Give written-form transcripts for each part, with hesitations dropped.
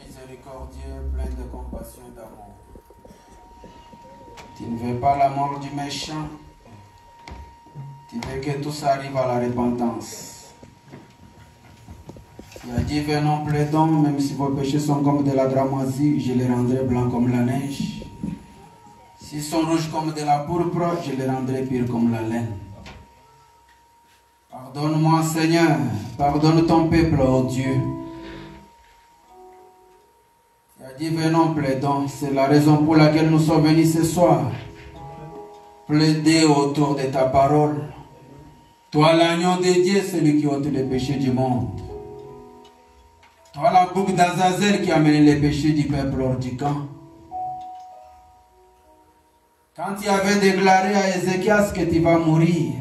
miséricordieux, plein de compassion et d'amour. Tu ne veux pas la mort du méchant. Tu veux que tout ça arrive à la repentance. Tu as dit, venons plaidons, même si vos péchés sont comme de la dramoisie, je les rendrai blancs comme la neige. S'ils sont rouges comme de la pourpre, je les rendrai purs comme la laine. Pardonne-moi, Seigneur, pardonne ton peuple, ô Dieu. Tu as dit, venons plaidons, c'est la raison pour laquelle nous sommes venus ce soir. Plaider autour de ta parole. Toi, l'agneau de Dieu, celui qui ôte les péchés du monde. Toi, la boucle d'Azazel qui a mené les péchés du peuple hors du camp. Quand tu avais déclaré à Ézéchias que tu vas mourir,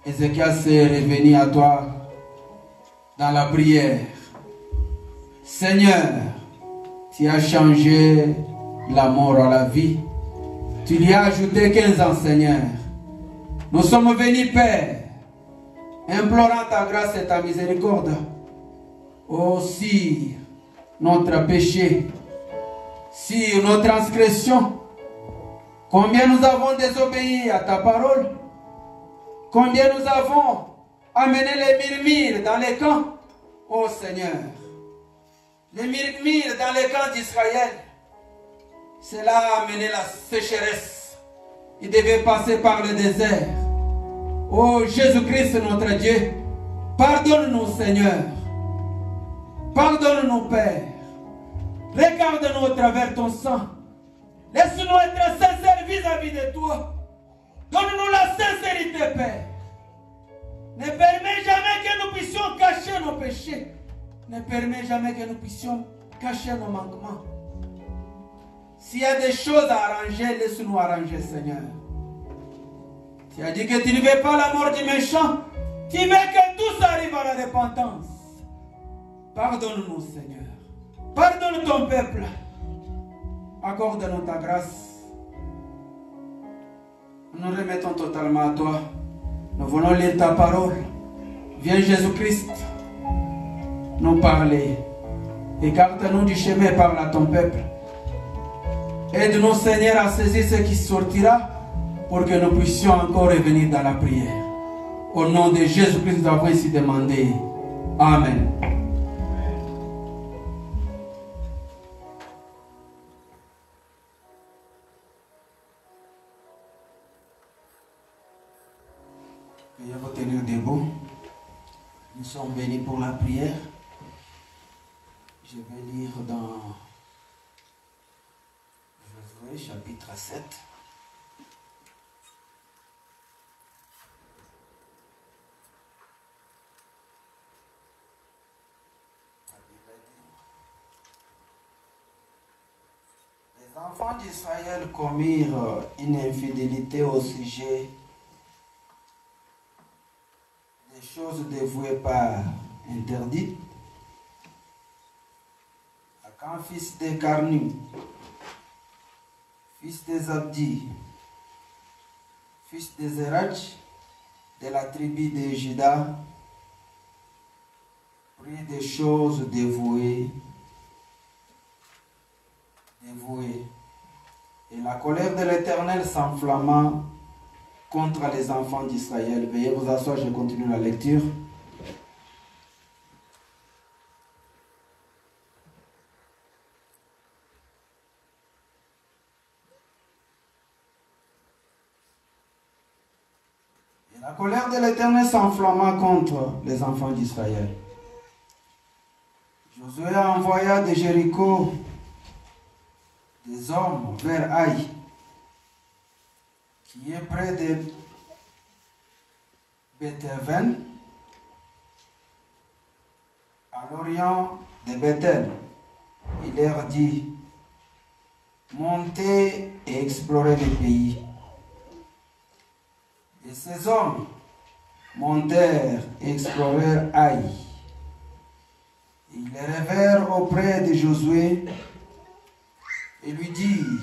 Ézéchias est revenu à toi dans la prière. Seigneur, tu as changé la mort à la vie. Tu lui as ajouté 15 ans, Seigneur. Nous sommes venus, Père, implorant ta grâce et ta miséricorde. Aussi notre péché, si nos transgressions, combien nous avons désobéi à ta parole, combien nous avons amené les murmures dans les camps, ô Seigneur, les murmures dans les camps d'Israël, cela a amené la sécheresse. Il devait passer par le désert. Ô Jésus-Christ notre Dieu, pardonne-nous Seigneur, pardonne-nous Père, regarde-nous au travers ton sang, laisse-nous être sincères vis-à-vis de toi, donne-nous la sincérité Père, ne permets jamais que nous puissions cacher nos péchés, ne permets jamais que nous puissions cacher nos manquements. S'il y a des choses à arranger, laisse-nous arranger Seigneur. Tu as dit que tu ne veux pas la mort du méchant, tu veux que tout arrive à la repentance. Pardonne-nous Seigneur, pardonne ton peuple, accorde-nous ta grâce. Nous nous remettons totalement à toi. Nous voulons lire ta parole. Viens Jésus-Christ nous parler. Écarte-nous du chemin, parle à ton peuple. Aide-nous, Seigneur, à saisir ce qui sortira pour que nous puissions encore revenir dans la prière. Au nom de Jésus-Christ, nous avons ainsi demandé. Amen. Veuillez vous tenir debout. Nous sommes bénis pour la prière. Je vais lire dans Josué chapitre 7. Les enfants d'Israël commirent une infidélité au sujet des choses dévouées par interdites. Akan, fils de Carnu, fils de Zabdi, fils de Zerach, de la tribu de Juda, prit des choses dévouées. Et la colère de l'Éternel s'enflamma contre les enfants d'Israël. Veuillez vous asseoir, je continue la lecture. Et la colère de l'Éternel s'enflamma contre les enfants d'Israël. Josué envoya de Jéricho des hommes vers Haï, qui est près de Beth-Aven, à l'orient de Bethel. Il leur dit: montez et explorez le pays. Et ces hommes montèrent et explorèrent Haï. Ils les revinrent auprès de Josué et lui dirent: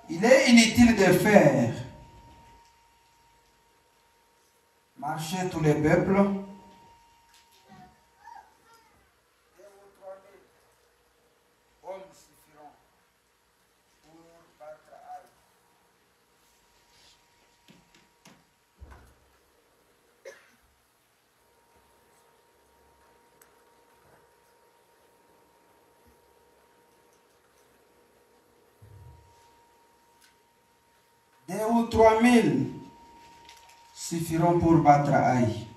il est inutile de faire marcher tous les peuples. 2 ou 3 000 hommes suffiront pour battre Haï. Deux ou 3 000 suffiront pour battre Haï.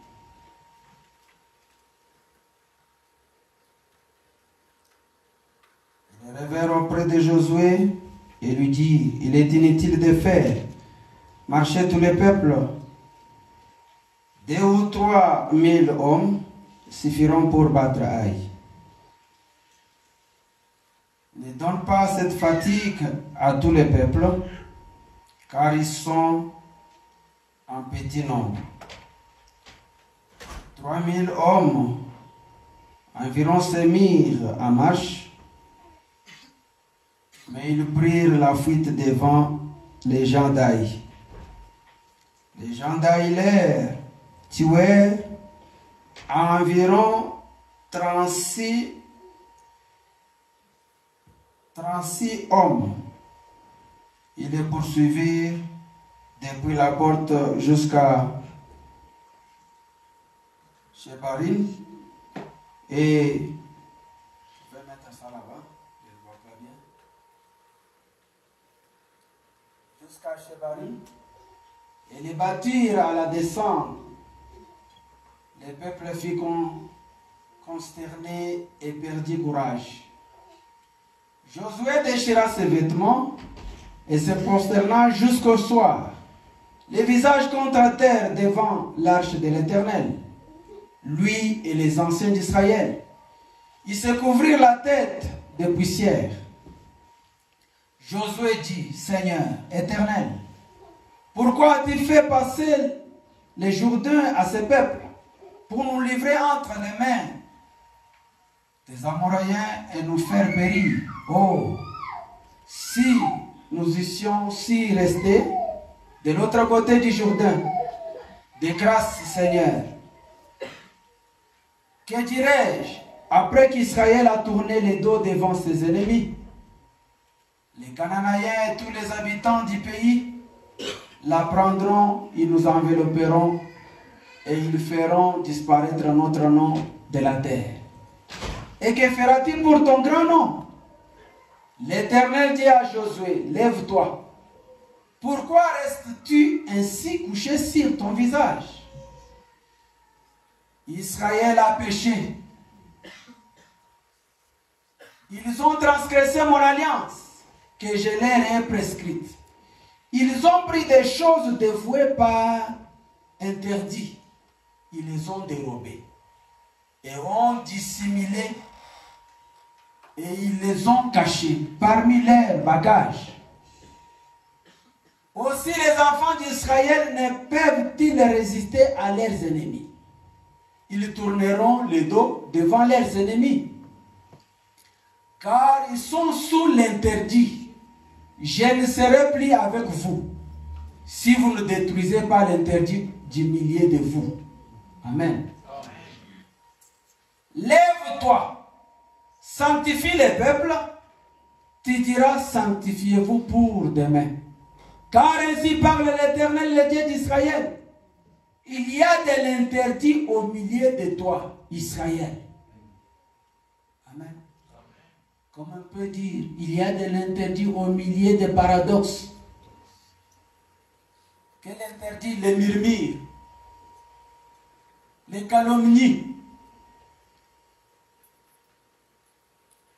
Il revint auprès de Josué et lui dit: il est inutile de faire marcher tous les peuples. 2 ou 3 000 hommes suffiront pour battre Haï. Ne donne pas cette fatigue à tous les peuples, car ils sont en petit nombre. 3 000 hommes environ se mirent en marche, mais ils prirent la fuite devant les gens d'Haï. Les gens d'Haï les tuèrent à environ 36 hommes. Ils les poursuivirent depuis la porte jusqu'à Shebarim. Et je vais mettre ça là-bas, je ne vois pas bien. Jusqu'à Shebarim. Et les battirent à la descente. Le peuple fut consterné et perdit courage. Josué déchira ses vêtements et se prosterna jusqu'au soir, les visages contre terre devant l'arche de l'Éternel, lui et les anciens d'Israël. Ils se couvrirent la tête de poussière. Josué dit: Seigneur éternel, pourquoi as-tu fait passer les Jourdains à ce peuple pour nous livrer entre les mains des Amoréens et nous faire périr? Oh, si nous eussions si restés de l'autre côté du Jourdain, de grâce, Seigneur. Que dirais-je après qu'Israël a tourné les dos devant ses ennemis? Les Cananéens et tous les habitants du pays la prendront, ils nous envelopperont et ils feront disparaître notre nom de la terre. Et que fera-t-il pour ton grand nom? L'Éternel dit à Josué, lève-toi. Pourquoi restes-tu ainsi couché sur ton visage? Israël a péché. Ils ont transgressé mon alliance que je leur ai prescrite. Ils ont pris des choses dévouées par interdit. Ils les ont dérobées et ont dissimulé et ils les ont cachées parmi leurs bagages. Aussi les enfants d'Israël ne peuvent-ils résister à leurs ennemis. Ils tourneront le dos devant leurs ennemis, car ils sont sous l'interdit. Je ne serai plus avec vous si vous ne détruisez pas l'interdit du milieu de vous. Amen. Lève-toi, sanctifie les peuples, tu diras sanctifiez-vous pour demain. Car ainsi parle l'Éternel, le Dieu d'Israël. Il y a de l'interdit au milieu de toi, Israël. Amen. Comme on peut dire, il y a de l'interdit au milieu des paradoxes. Quel interdit? Les murmures, les calomnies.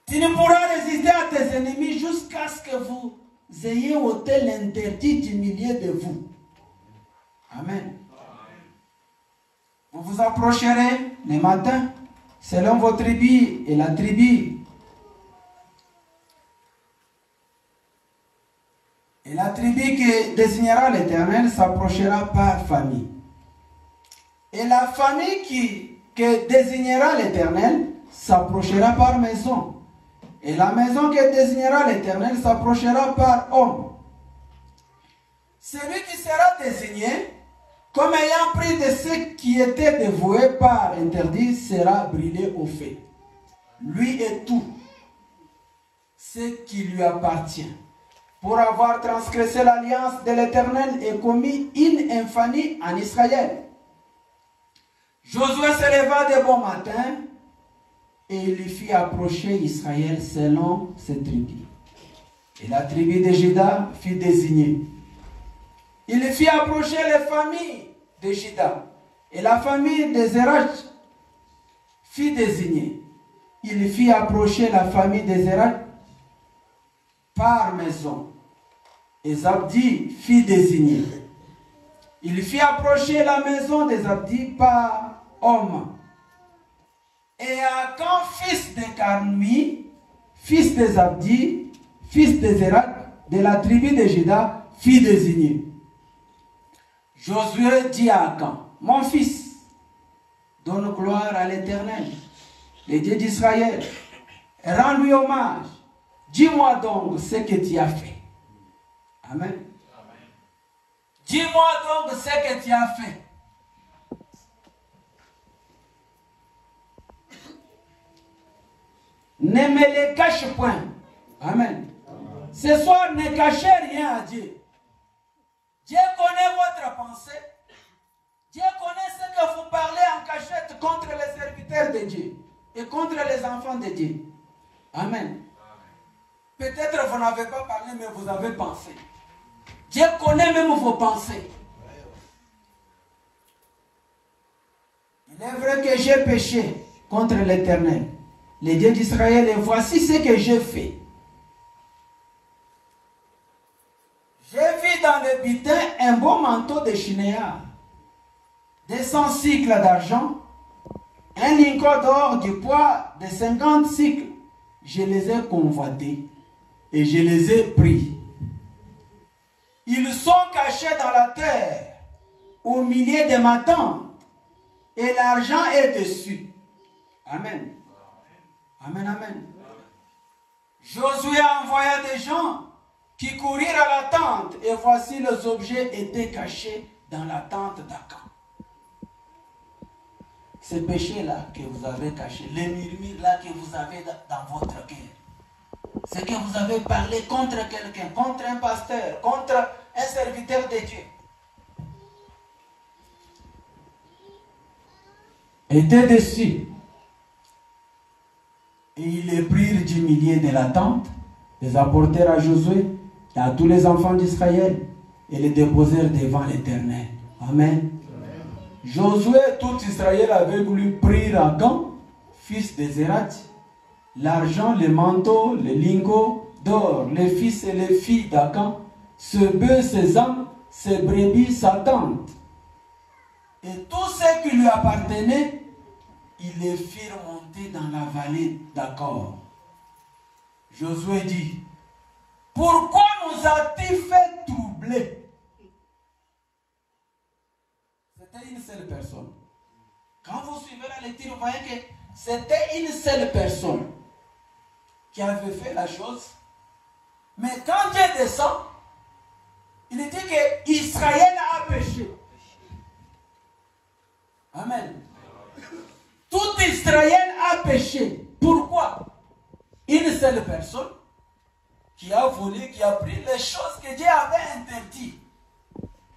Tu ne pourras résister à tes ennemis jusqu'à ce que vous ayez ôté l'interdit du milieu de vous. Amen. Vous vous approcherez le matin selon vos tribus et la tribu. Et la tribu que désignera l'Éternel s'approchera par famille. Et la famille que désignera l'Éternel s'approchera par maison. Et la maison que désignera l'Éternel s'approchera par homme. Celui qui sera désigné comme ayant pris de ce qui était dévoué par interdit sera brûlé au feu. Lui et tout ce qui lui appartient, pour avoir transgressé l'alliance de l'Éternel et commis une infamie en Israël. Josué se leva de bon matin et il fit approcher Israël selon ses tribus. Et la tribu de Juda fut désignée. Il fit approcher les familles de Juda. Et la famille de Zerach fut désignée. Il fit approcher la famille de Zerach par maison. Et Zabdi fut désigné. Il fit approcher la maison de Zabdi par homme. Et Akan, fils de Carmi, fils de Zabdi, fils de Zerach, de la tribu de Juda, fut désigné. Josué dit à Akan, mon fils, donne gloire à l'Éternel, le Dieu d'Israël, et rends-lui hommage. Dis-moi donc ce que tu as fait. Amen. Dis-moi donc ce que tu as fait. Ne me les cache point. Amen. Ce soir, ne cachez rien à Dieu. Dieu connaît votre pensée. Dieu connaît ce que vous parlez en cachette contre les serviteurs de Dieu et contre les enfants de Dieu. Amen. Peut-être vous n'avez pas parlé, mais vous avez pensé. Dieu connaît même vos pensées. Il est vrai que j'ai péché contre l'Éternel, le Dieu d'Israël, et voici ce que j'ai fait. J'ai vu dans le butin un beau manteau de chinéa, 200 cycles d'argent, un lingot d'or du poids de 50 cycles. Je les ai convoités et je les ai pris. Ils sont cachés dans la terre, au milieu de ma tente, et l'argent est dessus. Amen. Amen, amen. Josué envoya des gens qui courirent à la tente, et voici les objets étaient cachés dans la tente d'Akan. Ces péchés-là que vous avez cachés, les murmures-là que vous avez dans votre cœur, c'est que vous avez parlé contre quelqu'un, contre un pasteur, contre un serviteur de Dieu, étaient dessus. Et ils les prirent du milieu de la tente, les apportèrent à Josué et à tous les enfants d'Israël et les déposèrent devant l'Éternel. Amen. Josué, tout Israël avait voulu prendre Akan, fils de Zérat, l'argent, les manteaux, les lingots d'or, les fils et les filles d'Akan, ce bœuf, ses ânes, ses brebis, sa tente. Et tout ce qui lui appartenait, ils les firent monter dans la vallée d'Akor. Josué dit, pourquoi nous as-tu fait troubler? C'était une seule personne. Quand vous suivez la lecture, vous voyez que c'était une seule personne qui avait fait la chose. Mais quand Dieu descend, il dit que Israël a péché. Amen. Tout Israël a péché. Pourquoi? Une seule personne qui a volé, qui a pris les choses que Dieu avait interdites.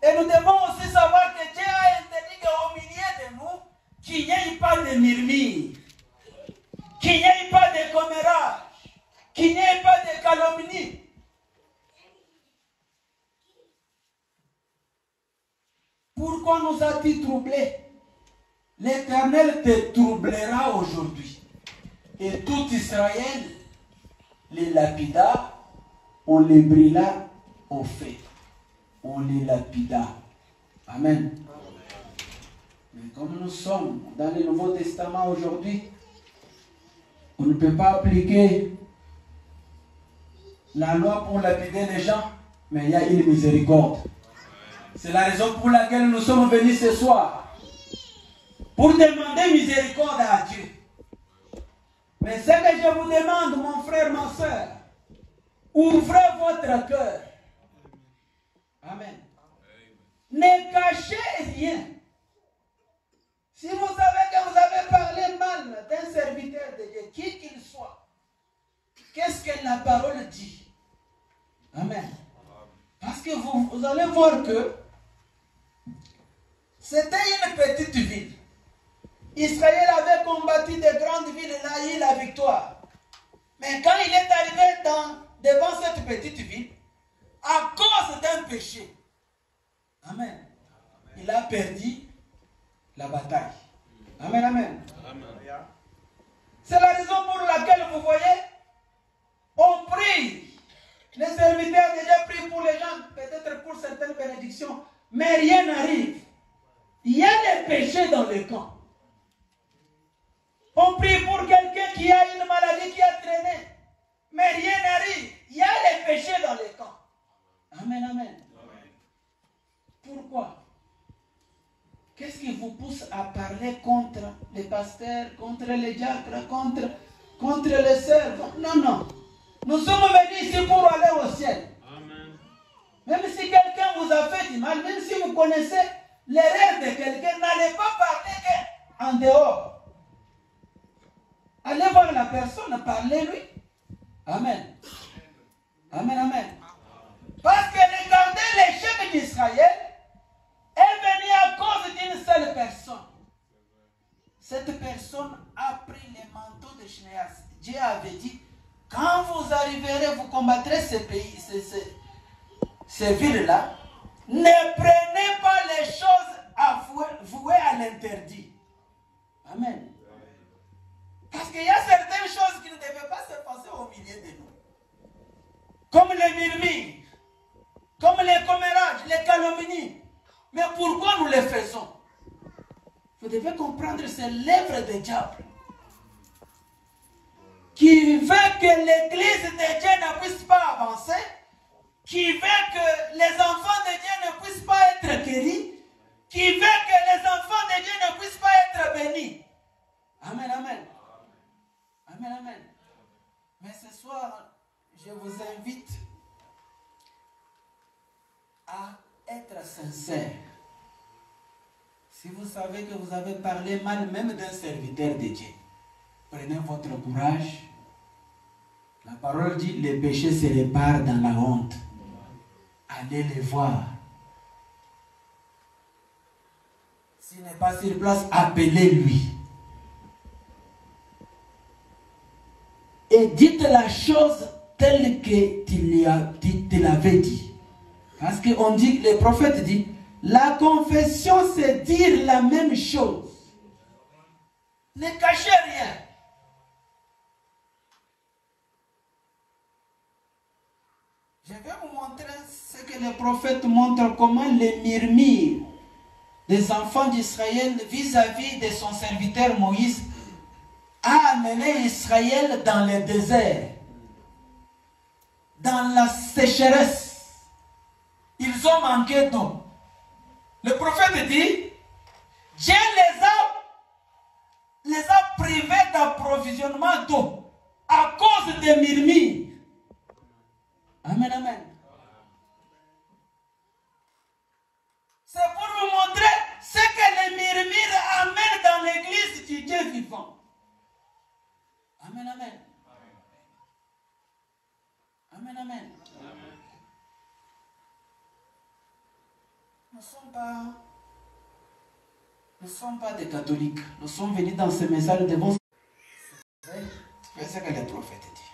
Et nous devons aussi savoir que Dieu a interdit qu'au milieu de nous, qu'il n'y ait pas de murmures, qu'il n'y ait pas de commérage, qu'il n'y ait pas de calomnie. Pourquoi nous a-t-il troublés? L'Éternel te troublera aujourd'hui. Et tout Israël les lapida, on les brûla au feu. On les lapida. Amen. Mais comme nous sommes dans le Nouveau Testament aujourd'hui, on ne peut pas appliquer la loi pour lapider les gens, mais il y a une miséricorde. C'est la raison pour laquelle nous sommes venus ce soir. Pour demander miséricorde à Dieu. Mais ce que je vous demande, mon frère, ma soeur, ouvrez votre cœur. Amen. Ne cachez rien. Si vous savez que vous avez parlé mal d'un serviteur de Dieu, qui qu'il soit, qu'est-ce que la parole dit? Amen. Parce que vous allez voir que c'était une petite ville. Israël avait combattu de grandes villes et a eu la victoire. Mais quand il est arrivé devant cette petite ville, à cause d'un péché, amen, il a perdu la bataille. Amen, amen. C'est la raison pour laquelle vous voyez, on prie. Les serviteurs déjà prient pour les gens, peut-être pour certaines bénédictions, mais rien n'arrive. Il y a des péchés dans le camp. On prie pour quelqu'un qui a une maladie qui a traîné, mais rien n'arrive. Il y a des péchés dans le camp. Amen, amen. Pourquoi? Qu'est-ce qui vous pousse à parler contre les pasteurs, contre les diacres, contre les sœurs? Non, non. Nous sommes venus ici pour aller au ciel. Amen. Même si quelqu'un vous a fait du mal, même si vous connaissez l'erreur de quelqu'un, n'allez pas parler en dehors. Allez voir la personne, parlez-lui. Amen. Amen, amen. Parce que regardez, l'échec d'Israël est venu à cause d'une seule personne. Cette personne a pris les manteaux de Shnéas. Dieu avait dit, quand vous arriverez, vous combattrez ces pays, ces villes-là, ne prenez pas les choses vouées à l'interdit. Amen. Parce qu'il y a certaines choses qui ne devaient pas se passer au milieu de nous. Comme les murmures, comme les commérages, les calomnies. Mais pourquoi nous les faisons? Vous devez comprendre, c'est l'œuvre du diable qui veut que l'église de Dieu ne puisse pas avancer, qui veut que les enfants de Dieu ne puissent pas être guéris, qui veut que les enfants de Dieu ne puissent pas être bénis. Amen, amen. Amen, amen. Mais ce soir, vous invite à être sincère. Si vous savez que vous avez parlé mal même d'un serviteur de Dieu, prenez votre courage. La parole dit, les péchés se réparent dans la honte. Allez les voir. S'il n'est pas sur place, appelez-lui. Et dites la chose telle que tu l'avais dit. Parce qu'on dit, le prophète dit, la confession c'est dire la même chose. Ne cachez rien. Je vais vous montrer ce que le prophète montre, comment les murmures des enfants d'Israël vis-à-vis de son serviteur Moïse a amené Israël dans le désert, dans la sécheresse. Ils ont manqué d'eau. Le prophète dit, Dieu les a privés d'approvisionnement d'eau à cause des murmures. Amen, amen. C'est pour vous montrer ce que les murmures amènent dans l'église du Dieu vivant. Amen, amen. Amen, amen. Nous ne sommes pas des catholiques. Nous sommes venus dans ce message de bon. C'est ce que le prophète dit.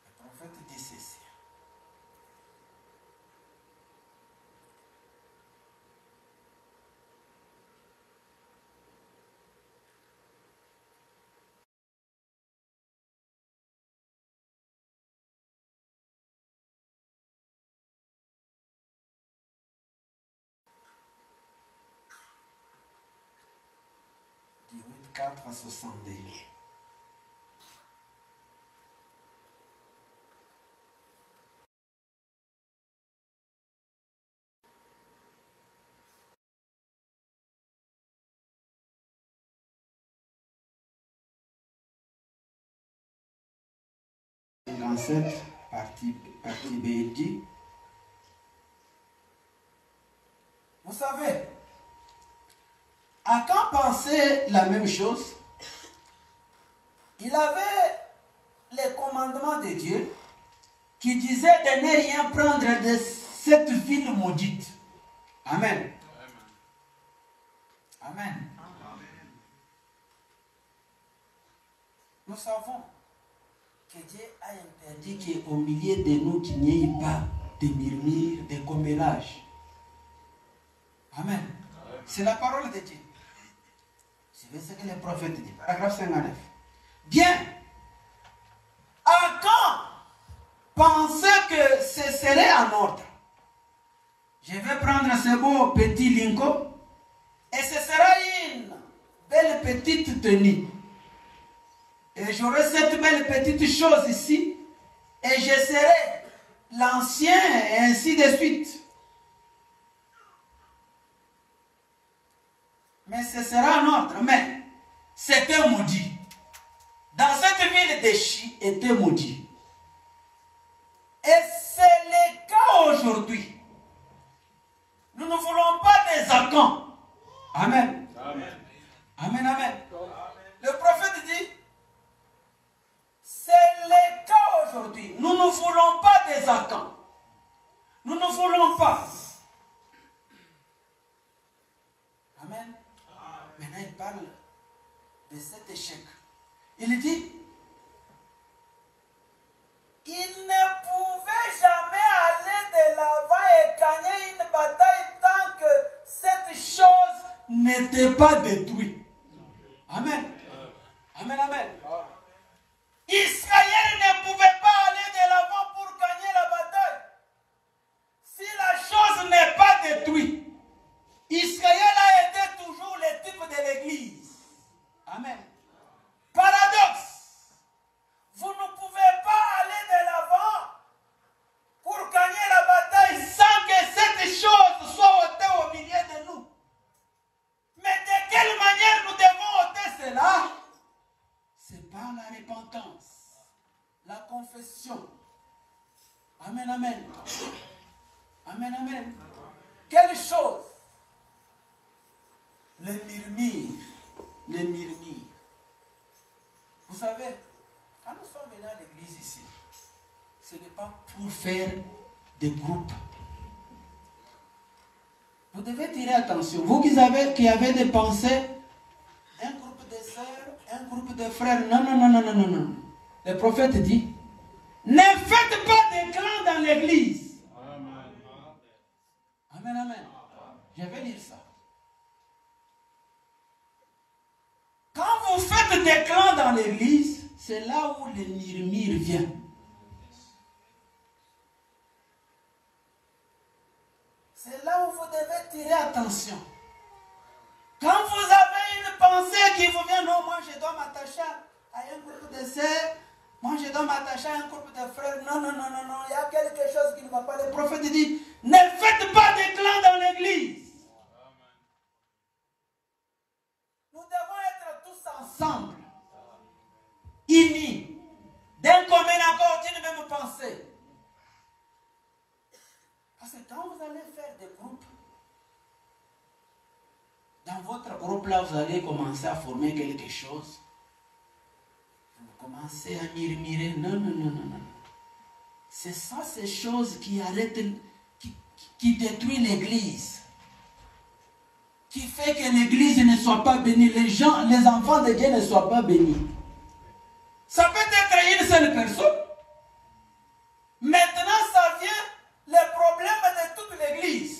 Le prophète dit ceci. Du 4 à 62. Partie B, il dit, vous savez, Akan pensait la même chose. Il avait les commandements de Dieu qui disaient de ne rien prendre de cette ville maudite. Amen. Amen. Amen. Nous savons que Dieu a interdit qu'au milieu de nous, qu'il n'y ait pas de murmures, de commélages. Amen. C'est la parole de Dieu. C'est ce que le prophète dit. Paragraphe 59. Bien. Akan pensait que ce serait en ordre. Je vais prendre ce beau petit lingot et ce sera une belle petite tenue. Et j'aurai cette belle petite chose ici et je serai l'ancien et ainsi de suite. Mais ce sera un autre. Mais c'était maudit. Dans cette ville de Chi était maudit. Et c'est le cas aujourd'hui. Nous ne voulons pas des Akans. Amen. Amen. Amen, amen. Le prophète dit, c'est le cas aujourd'hui. Nous ne voulons pas des Akans. Nous ne voulons pas. Amen. Maintenant, il parle de cet échec. Il dit, il ne pouvait jamais aller de l'avant et gagner une bataille tant que cette chose n'était pas détruite. Amen. Amen, amen. Israël ne pouvait pas aller de l'avant pour gagner la bataille si la chose n'est pas détruite. Israël a été toujours le type de l'église. Amen. Paradoxe. Vous ne pouvez pas aller de l'avant pour gagner la bataille sans que cette chose soit ôtée au milieu de nous. Mais de quelle manière repentance, la confession. Amen, amen. Amen, amen. Quelle chose? Les murmures. Les murmures. Vous savez, quand nous sommes venus à l'église ici, ce n'est pas pour faire des groupes. Vous devez tirer attention. Vous qui avez des pensées, un groupe de sœurs, un groupe de frères. Non, non, non, non, non, non, non. Le prophète dit, ne faites pas de clans dans l'église. Amen. Amen, amen. Je vais lire ça. Quand vous faites des clans dans l'église, c'est là où le murmure vient. C'est là où vous devez tirer attention. Quand vous avez une pensée qui vous vient, non, moi je dois m'attacher à un groupe de sœurs, moi je dois m'attacher à un groupe de frères. Non, non, non, non, non, il y a quelque chose qui ne va pas. Le prophète dit, ne faites pas de clans dans l'église. Nous devons être tous ensemble, unis, d'un commun accord, d'une même pensée. Parce que quand vous allez faire des groupes, dans votre groupe là, vous allez commencer à former quelque chose. Vous commencez à murmurer. Non, non, non, non, non. C'est ça, ces choses qui arrêtent, qui détruisent l'église. Qui fait que l'église ne soit pas bénie. Les enfants de Dieu ne soient pas bénis. Ça peut être une seule personne. Maintenant, ça vient le problème de toute l'église.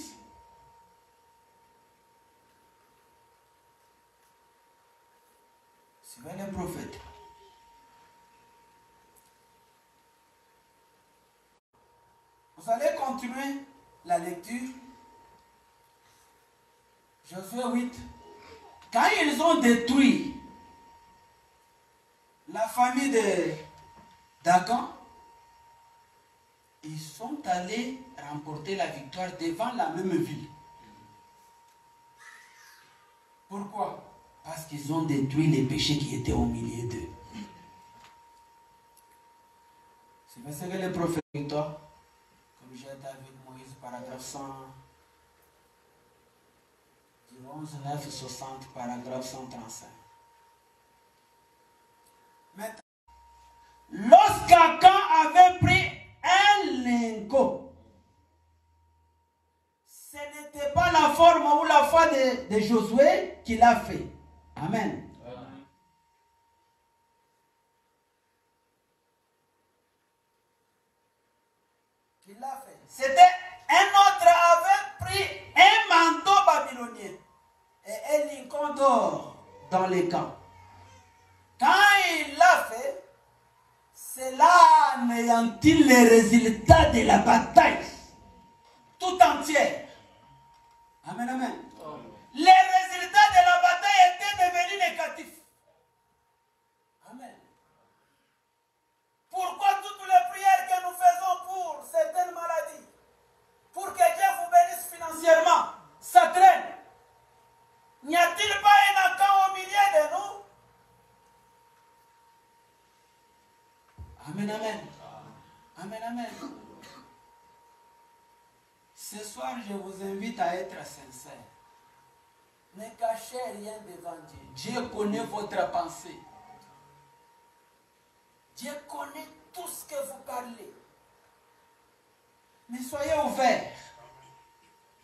Suivez le prophète. Vous allez continuer la lecture. Josué 8. Quand ils ont détruit la famille d'Akan, ils sont allés remporter la victoire devant la même ville. Pourquoi? Parce qu'ils ont détruit les péchés qui étaient au milieu d'eux. C'est ce que le prophète victoire, comme j'ai été avec Moïse, paragraphe 111, 9, 60, paragraphe 135. Maintenant, lorsqu'Akan avait pris un lingot, ce n'était pas la forme ou la foi de Josué qui l'a fait. Amen. Amen. Qui l'a fait. C'était un autre avait pris un manteau babylonien et un lingot d'or dans les camps. Quand il l'a fait, cela anéantit les résultats de la bataille tout entière. Amen, amen. Les résultats de la bataille étaient devenus négatifs. Amen. Pourquoi toutes les prières que nous faisons pour certaines maladies, pour que Dieu vous bénisse financièrement, ça traîne? N'y a-t-il pas un Akan au milieu de nous? Amen, amen. Amen, amen. Ce soir, je vous invite à être sincère. Ne cachez rien devant Dieu. Dieu connaît votre pensée. Dieu connaît tout ce que vous parlez. Mais soyez ouverts.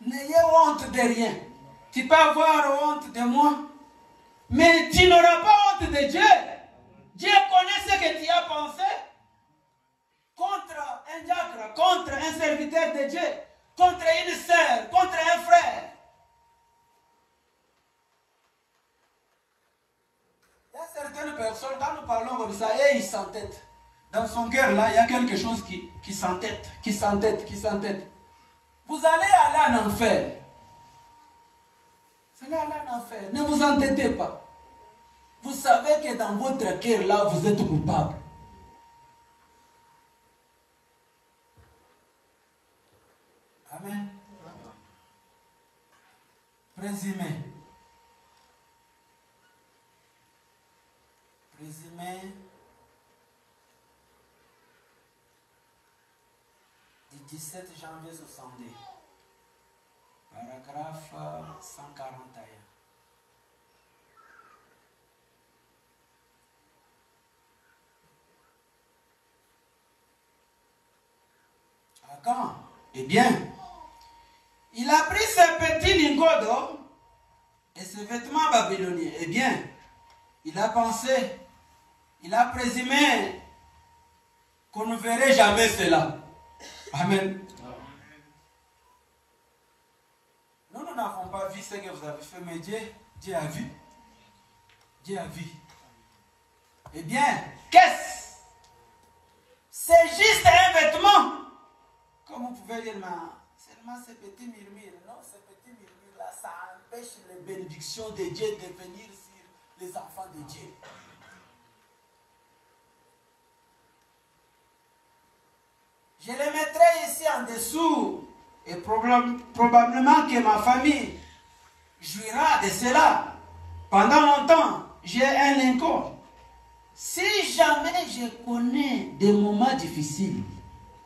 N'ayez honte de rien. Tu peux avoir honte de moi, mais tu n'auras pas honte de Dieu. Dieu connaît ce que tu as pensé contre un diacre, contre un serviteur de Dieu, contre une sœur, contre un frère. Il y a certaines personnes, quand nous parlons comme ça, et ils s'entêtent. Dans son cœur, là, il y a quelque chose qui s'entête, qui s'entête, qui s'entête. Vous allez aller en enfer. Vous allez aller en enfer. Ne vous entêtez pas. Vous savez que dans votre cœur, là, vous êtes coupable. Amen. Présumé. 17 janvier 62. Paragraphe 141. À quand? Eh bien, il a pris ses petits lingots d'or et ses vêtements babyloniens. Eh bien, il a pensé, il a présumé qu'on ne verrait jamais cela. Amen. Nous n'avons pas vu ce que vous avez fait, mais Dieu a vu. Dieu a vu. Eh bien, qu'est-ce? C'est juste un vêtement. Comme vous pouvez dire, seulement ces petits murmures. Non, ces petits murmures-là, ça empêche les bénédictions de Dieu de venir sur les enfants de Dieu. Je les mettrai ici en dessous. Et probablement que ma famille jouira de cela. Pendant longtemps, j'ai un lingot. Si jamais je connais des moments difficiles,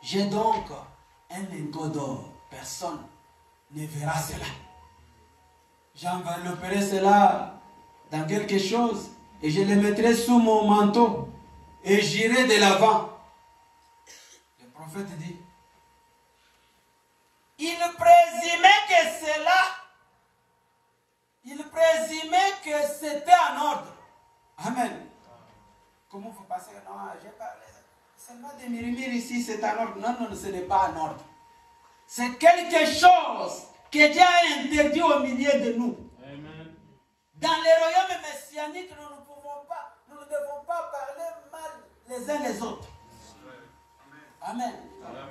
j'ai donc un lingot d'or. Personne ne verra cela. J'envelopperai cela dans quelque chose et je le mettrai sous mon manteau et j'irai de l'avant. Le prophète dit, il présumait que c'était en ordre. Amen. Comment vous passez? Non, j'ai parlé seulement des murmures ici, c'est en ordre. Non, non, ce n'est pas en ordre. C'est quelque chose que Dieu a interdit au milieu de nous. Amen. Dans les royaumes messianiques, nous ne devons pas parler mal les uns les autres. Amen. Amen.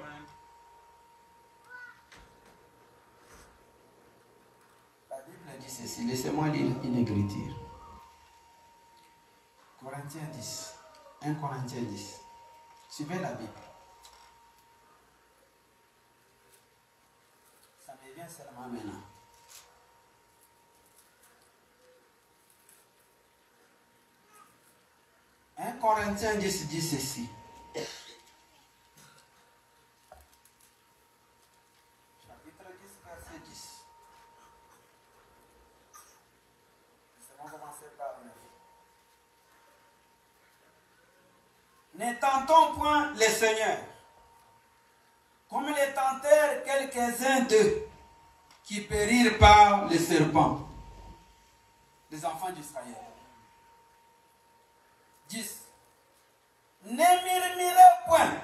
La Bible dit ceci, laissez-moi lire une écriture. Corinthiens 10. 1 Corinthiens 10. Suivez la Bible. Ça me vient seulement maintenant. Un Corinthiens 10 dit ceci. Chapitre 10, verset 10. Laissez-moi commencer par 9. Ne tentons point les seigneurs, comme les tentèrent quelques-uns d'eux, qui périrent par les serpents, les enfants d'Israël. 10. Ne murmurez point,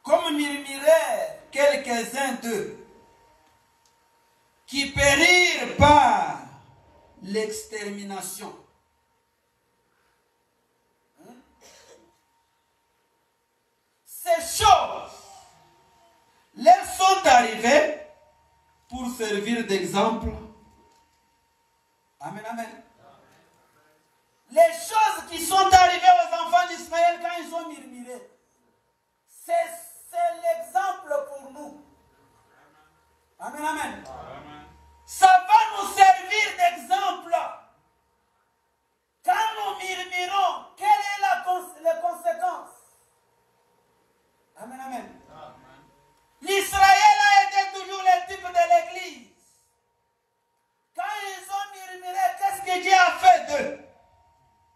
comme murmuraient quelques-uns d'eux, qui périrent par l'extermination. Ces choses leur sont arrivées pour servir d'exemple. Amen, amen. Les choses qui sont arrivées aux enfants d'Israël quand ils ont murmuré, c'est l'exemple pour nous. Amen, amen. Ça va nous servir d'exemple. Quand nous murmurons, quelle est la conséquence? Amen, amen. L'Israël a été toujours le type de l'église. Quand ils ont murmuré, qu'est-ce que Dieu a fait d'eux?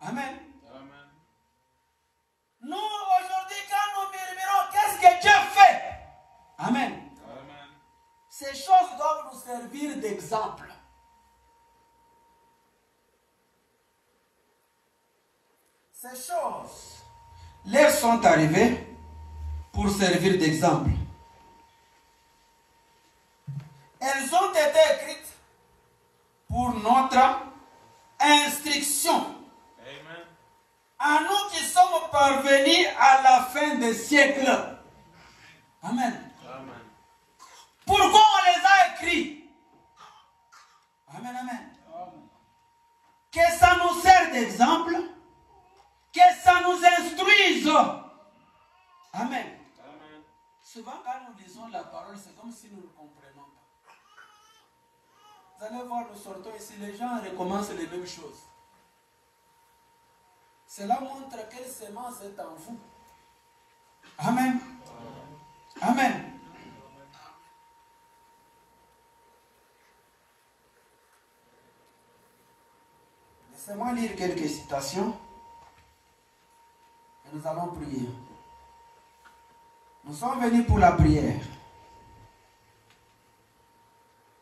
Amen. Amen. Nous, aujourd'hui, quand nous murmurons, qu'est-ce que Dieu fait? Amen. Amen. Ces choses doivent nous servir d'exemple. Ces choses leur sont arrivées pour servir d'exemple. Elles ont été écrites pour notre instruction. Amen. À nous qui sommes parvenus à la fin des siècles. Amen. Amen. Pourquoi on les a écrits? Amen, amen. Amen. Que ça nous sert d'exemple, que ça nous instruise. Amen. Amen. Souvent quand nous lisons la parole, c'est comme si nous ne comprenons pas. Vous allez voir, nous sortons ici, les gens recommencent les mêmes choses. Cela montre quelle semence est en vous. Amen. Amen. Laissez-moi lire quelques citations et nous allons prier. Nous sommes venus pour la prière.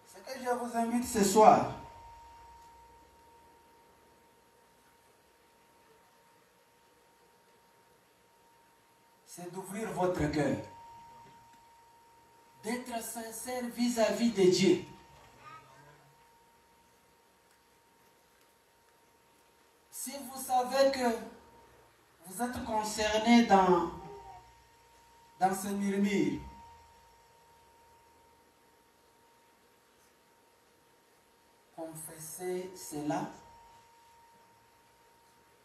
Ce que je vous invite ce soir, c'est d'ouvrir votre cœur, d'être sincère vis-à-vis de Dieu. Si vous savez que vous êtes concerné dans ce murmure, confessez cela,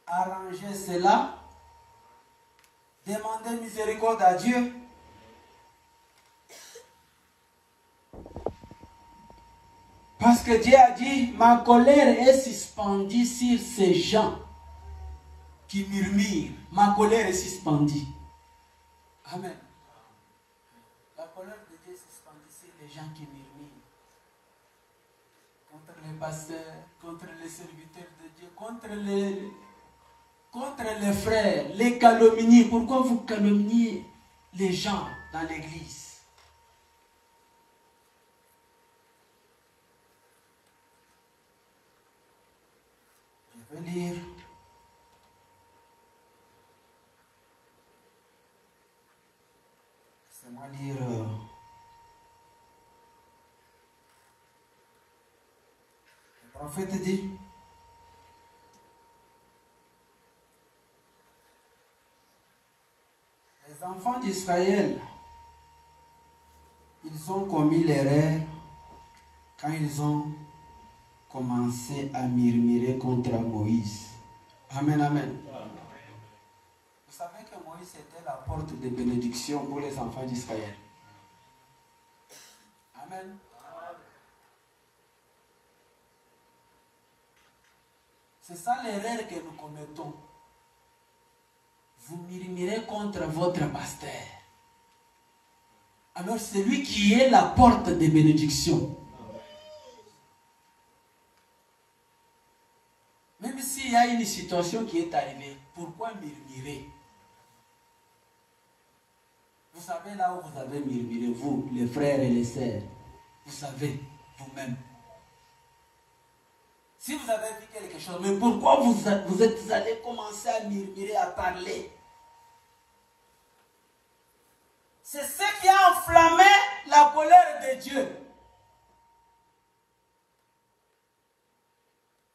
arrangez cela, demandez miséricorde à Dieu. Parce que Dieu a dit, ma colère est suspendue sur ces gens qui murmurent. Ma colère est suspendue. Amen. La colère de Dieu est suspendue sur les gens qui murmurent. Contre les pasteurs, contre les serviteurs de Dieu, contre les frères, les calomnies. Pourquoi vous calomniez les gens dans l'église? Je vais lire. Laissez-moi lire. Le prophète dit, les enfants d'Israël, ils ont commis l'erreur quand ils ont commencé à murmurer contre Moïse. Amen, amen. Vous savez que Moïse était la porte de bénédiction pour les enfants d'Israël. Amen. C'est ça l'erreur que nous commettons. Vous murmurez contre votre pasteur. Alors c'est lui qui est la porte de bénédiction. Même s'il y a une situation qui est arrivée, pourquoi murmurer? Vous savez là où vous avez murmuré, vous, les frères et les sœurs, vous savez vous-même. Si vous avez vu quelque chose, mais pourquoi vous êtes allé commencer à murmurer, à parler? C'est ce qui a enflammé la colère de Dieu.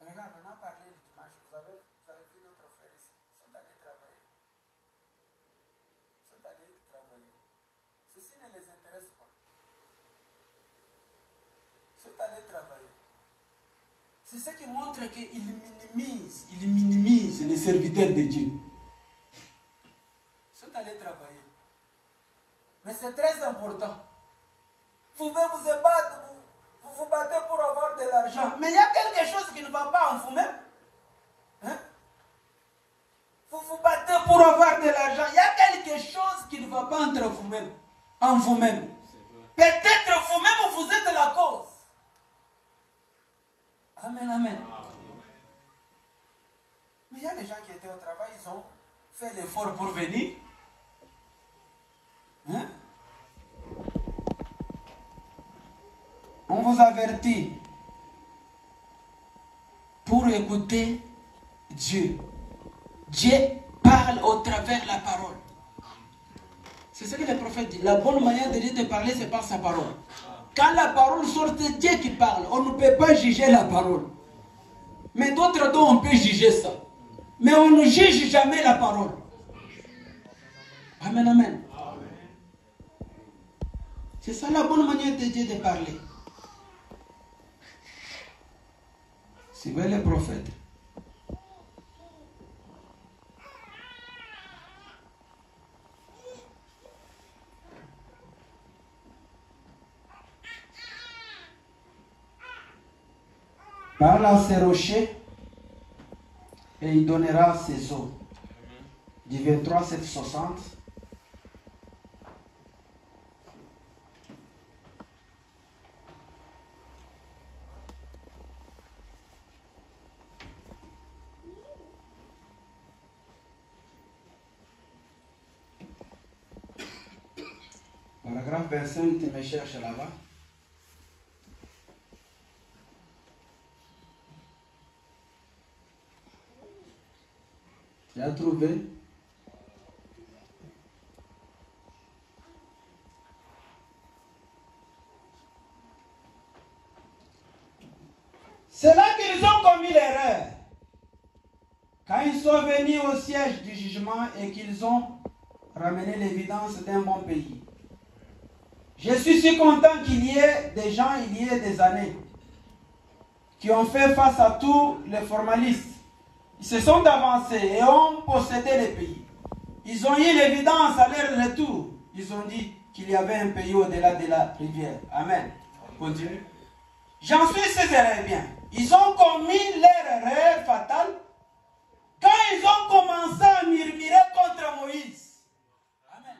Regarde, on a parlé du dimanche. Vous avez vu notre frère ici. Ils sont allés travailler. Ils sont allés travailler. Ceci ne les intéresse pas. Ils sont allés travailler. C'est ce qui montre qu'ils minimisent les serviteurs de Dieu. Ils sont allés travailler. Mais c'est très important. Vous pouvez vous battre, vous vous battez pour avoir de l'argent. Mais il y a quelque chose qui ne va pas en vous-même. Hein? Vous vous battez pour avoir de l'argent. Il y a quelque chose qui ne va pas entre vous-même, en vous-même. Peut-être vous-même, vous êtes la cause. Amen, amen. Mais il y a des gens qui étaient au travail, ils ont fait l'effort pour venir. Hein? On vous avertit pour écouter Dieu. Dieu parle au travers de la parole. C'est ce que le prophète dit. La bonne manière de Dieu de parler, c'est par sa parole. Quand la parole sort, c'est Dieu qui parle. On ne peut pas juger la parole. Mais d'autres dons, on peut juger ça. Mais on ne juge jamais la parole. Amen, amen. C'est ça la bonne manière de Dieu de parler. Suivez le prophète. Parle à ces rochers et il donnera ses eaux. Du 23, 760. personne qui me cherche là-bas. Tu as trouvé? C'est là qu'ils ont commis l'erreur. Quand ils sont venus au siège du jugement et qu'ils ont ramené l'évidence d'un bon pays. Je suis si content qu'il y ait des gens, il y ait des années, qui ont fait face à tous les formalistes. Ils se sont avancés et ont possédé les pays. Ils ont eu l'évidence à leur retour. Ils ont dit qu'il y avait un pays au-delà de la rivière. Amen. Continue. J'en suis certain bien. Ils ont commis leur erreur fatale quand ils ont commencé à murmurer contre Moïse. Amen.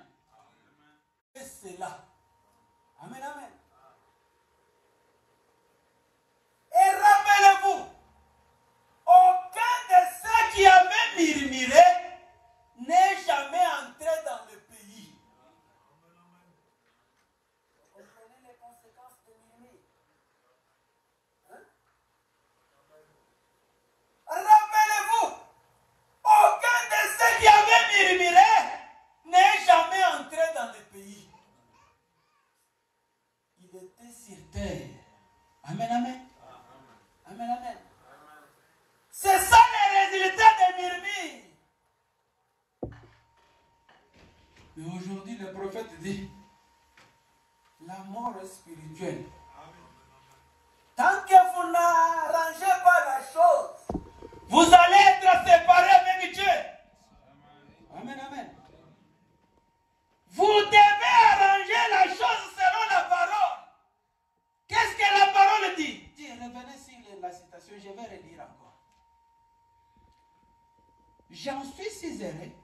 Et c'est là. Amen, amen. Et rappelez-vous, aucun de ceux qui avaient murmuré n'est jamais entré dans le pays. Vous comprenez les conséquences de murmurer? Rappelez-vous, aucun de ceux qui avaient murmuré n'est jamais entré dans le pays. Il était sur terre. Amen, amen. Amen, amen. C'est ça les résultats des murmures. Mais aujourd'hui, le prophète dit, la mort est spirituelle. Tant que vous n'arrangez pas la chose, vous allez être séparés avec Dieu. Amen, amen. Vous devez arranger la chose selon la parole. Qu'est-ce que la parole dit? Revenez sur la citation, je vais relire encore. J'en suis ciséré.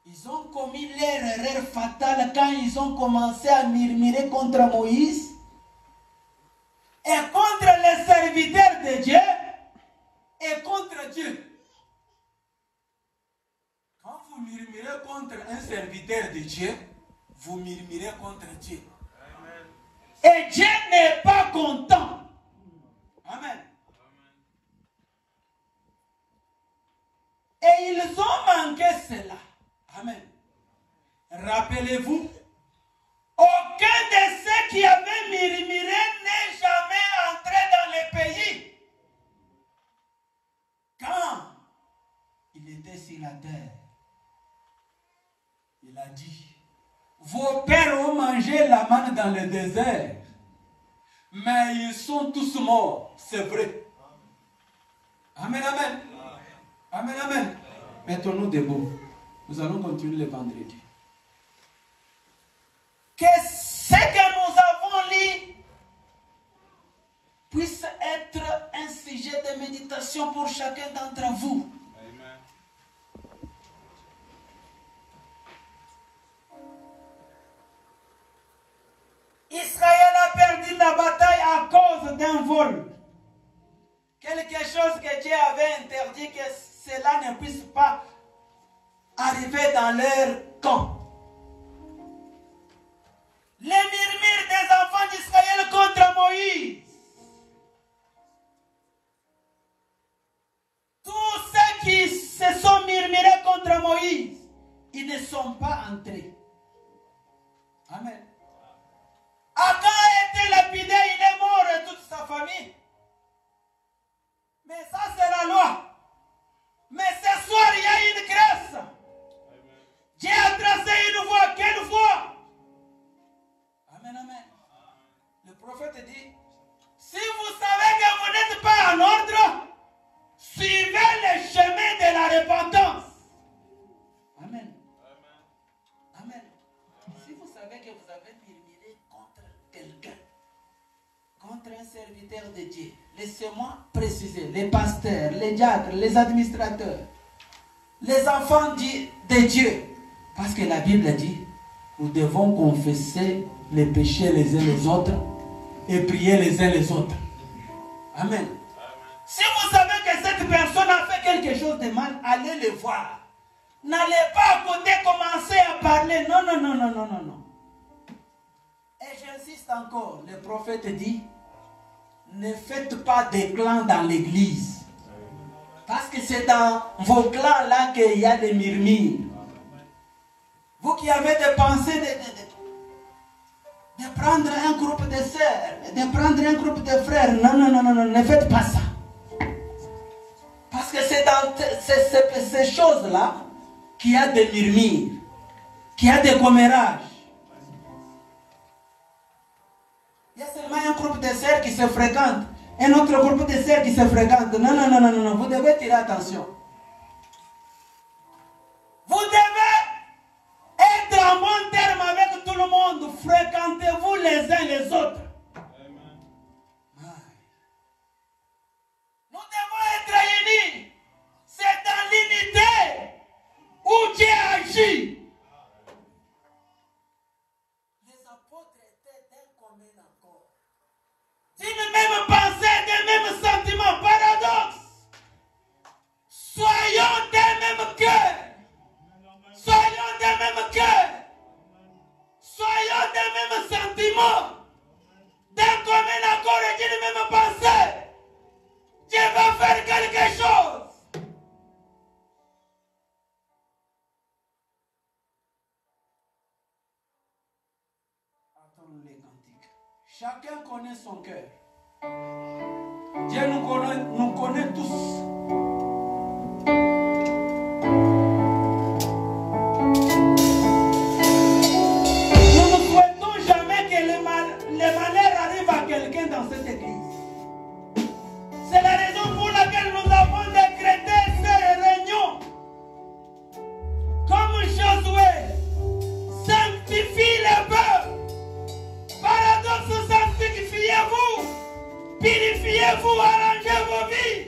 Ils ont commis leur erreur fatale quand ils ont commencé à murmurer contre Moïse et contre les serviteurs de Dieu et contre Dieu. Quand vous murmurez contre un serviteur de Dieu, vous murmurez contre Dieu. Amen. Et Dieu n'est pas content. Amen. Et ils ont manqué cela. Amen. Rappelez-vous, aucun de ceux qui avaient murmuré n'est jamais entré dans le pays. Quand il était sur la terre, il a dit, vos pères ont mangé la manne dans le désert, mais ils sont tous morts, c'est vrai. Amen, amen. Amen, amen. Mettons-nous debout. Nous allons continuer le vendredi. Que ce que nous avons lu puisse être un sujet de méditation pour chacun d'entre vous. Amen. Israël a perdu la bataille à cause d'un vol. Quelque chose que Dieu avait interdit que cela ne puisse pas arriver dans leur camp. Les murmures des enfants d'Israël contre Moïse. Tous ceux qui se sont murmurés contre Moïse, ils ne sont pas entrés. Amen. Achan a été lapidé, il est mort et toute sa famille. Mais ça c'est la loi. Mais ce soir il y a une grâce. Dieu a tracé une voie. Quelle voie? Amen, amen. Le prophète dit, si vous savez que vous n'êtes pas en ordre, suivez le chemin de la repentance. Amen. Amen. Si vous savez que vous avez murmuré contre quelqu'un, contre un serviteur de Dieu, laissez-moi préciser, les pasteurs, les diacres, les administrateurs, les enfants de Dieu, parce que la Bible dit, nous devons confesser les péchés les uns les autres et prier les uns les autres. Amen. Amen. Si vous savez que cette personne a fait quelque chose de mal, allez le voir. N'allez pas à côté commencer à parler. Non, non, non, non, non, non, non. J'insiste encore, le prophète dit, ne faites pas des clans dans l'église. Parce que c'est dans vos clans là qu'il y a des murmures. Vous qui avez des pensées de prendre un groupe de sœurs, de prendre un groupe de frères, non, ne faites pas ça. Parce que c'est dans ces choses-là qu'il y a des murmures, qu'il y a des commérages. Il y a seulement un groupe de sœurs qui se fréquentent, un autre groupe de sœurs qui se fréquentent. Non, vous devez tirer attention. Vous devez être en bon terme avec tout le monde. Fréquentez-vous les uns les autres. Nous devons être unis. C'est dans l'unité où Dieu agit. Les apôtres étaient d'un commun accord, d'une même pensée, d'un même sentiment. Paradoxe. Soyons d'un même cœur. Soyons d'un même cœur. Soyons d'un même sentiment. D'un commun accord et d'une même pensée. Dieu va faire quelque chose. Attends les cantiques. Chacun connaît son cœur. Dieu nous connaît tous. Nous ne souhaitons jamais que les malheurs arrivent à quelqu'un dans cette église. C'est la raison pour laquelle nous avons décrété ces réunions. Comme Josué, sanctifie le peuple. Paradoxe, sanctifiez-vous. Purifiez-vous, arrangez vos vies.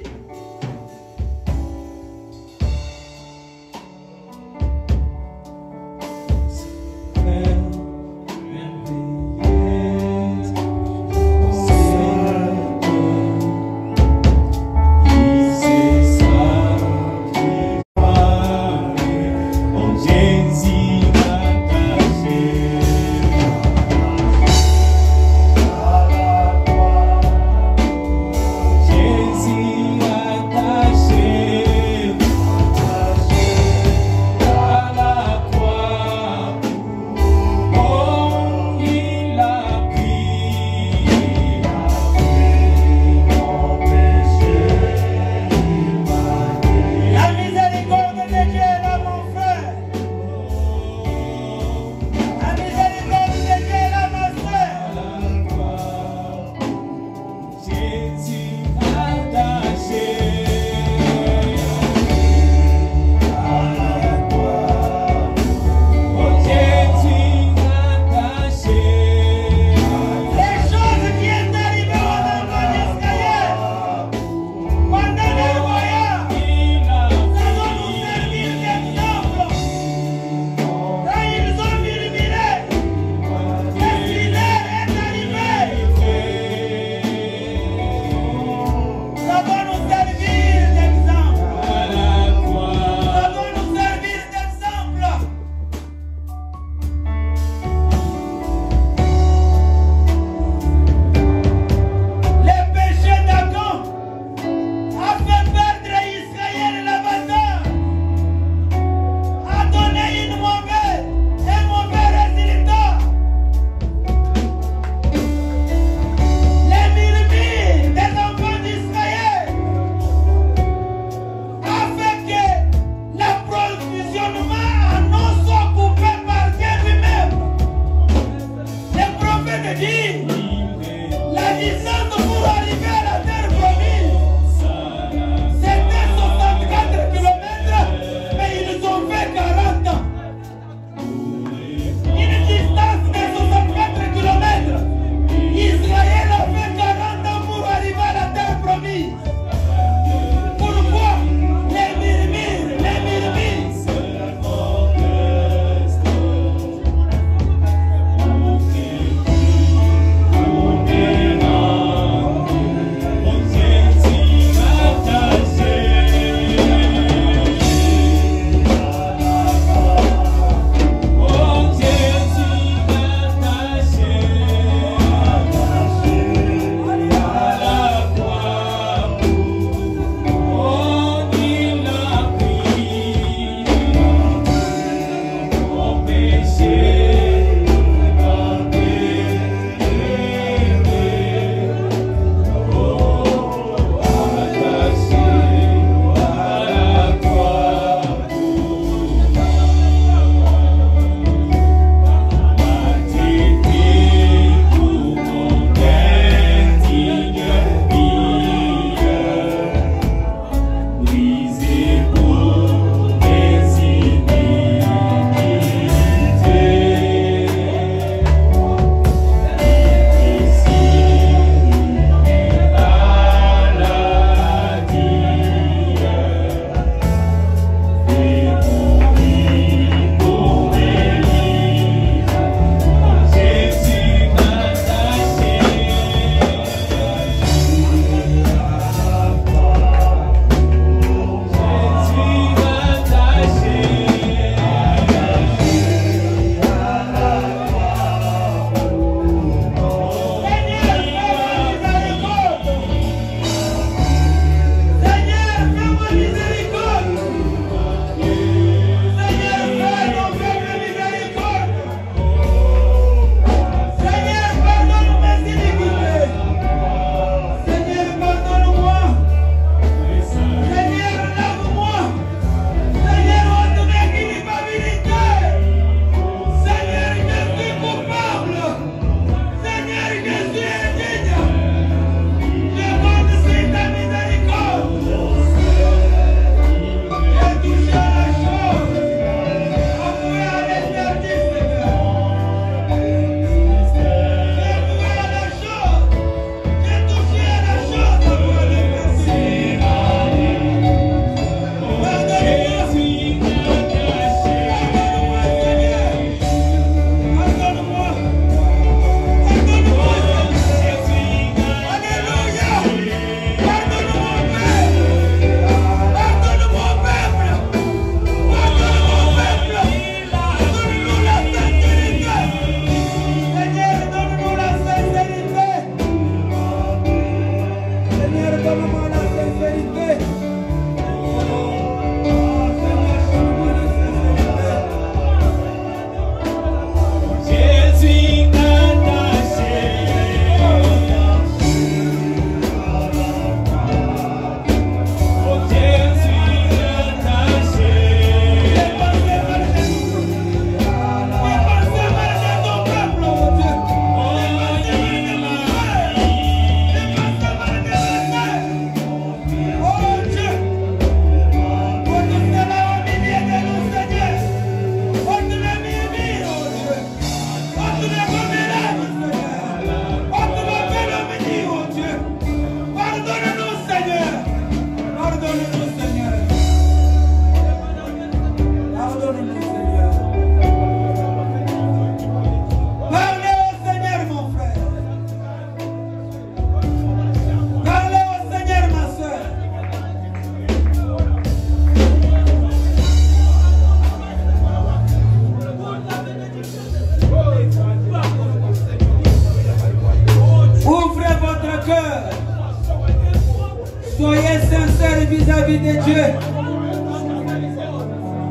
la vie de Dieu.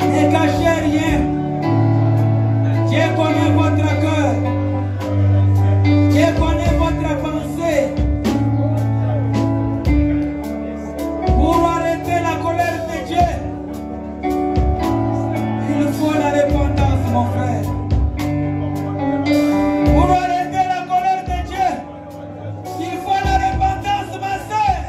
Ne cachez rien. Dieu connaît votre cœur. Dieu connaît votre pensée. Pour arrêter la colère de Dieu, il faut la repentance, mon frère. Pour arrêter la colère de Dieu, il faut la repentance, ma sœur.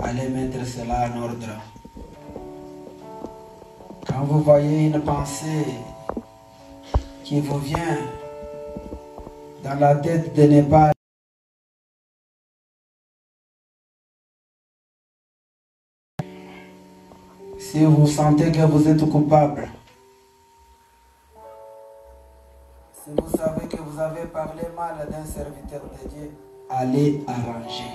allez mettre cela en ordre. Quand vous voyez une pensée qui vous vient dans la tête de ne pas, si vous sentez que vous êtes coupable, si vous savez que vous avez parlé mal d'un serviteur de Dieu, allez arranger.